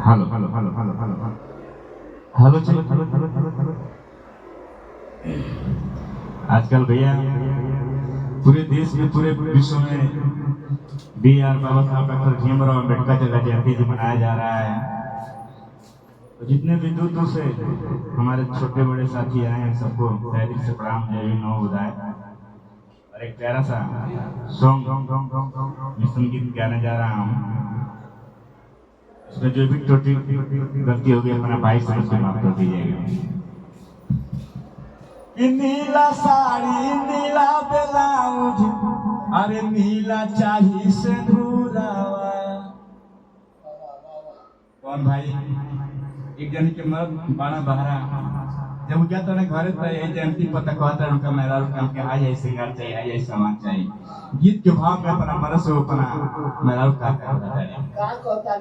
Hello hello hello hello hello hello चलो hello hello hello hello. आजकल भैया पूरे देश में पूरे विश्व में BR बाबा साहब डॉक्टर भीमराव अम्बेडकर जगह जयंती जी मनाया जा रहा है। तो जितने भी दूर दूर से हमारे छोटे बड़े साथी आए हैं सबको तहे दिल से प्रणाम, जय भीम, नमो बुद्धाय। और एक प्यारा सा सॉन्ग मिशन गीत गाने जा रहा हूँ। इसमें जो भी छोटी गलती होगी अपना भाई समझ के माफ कर दीजिएगा। नीला साड़ी नीला ब्लाउज, अरे नीला चाहिए सिंदूरावा। कौन भाई एक जन के मर्द बाड़ा बहरा जब क्या तो घरे तो यही जयंती पता कहता उनका मेरा काम के आ जाए श्रृंगार चाहिए, आ जाए सामान चाहिए। गीत के भाव में अपना मरद से अपना मेरा का कहता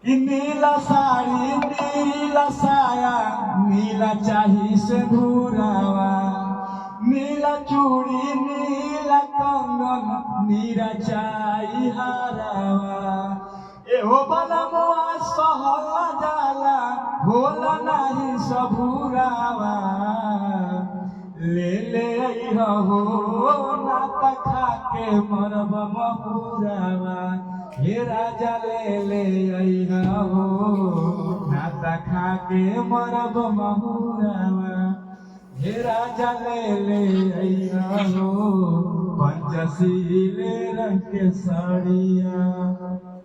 कि नीला साड़ी नीला साया नीला चाहिए सिंदूरावा, नीला चूड़ी नीला कंगन नीला चाहिए हारावा। एहो बनमुआ सहला जाला होला नहीं सबूरावा, ले ले हो नाता खा के मरब महुरावा। हे राजा ले हो नाता खा के मरब महुरावा। हे राजा ले हो पंचशीले रंग के साड़िया।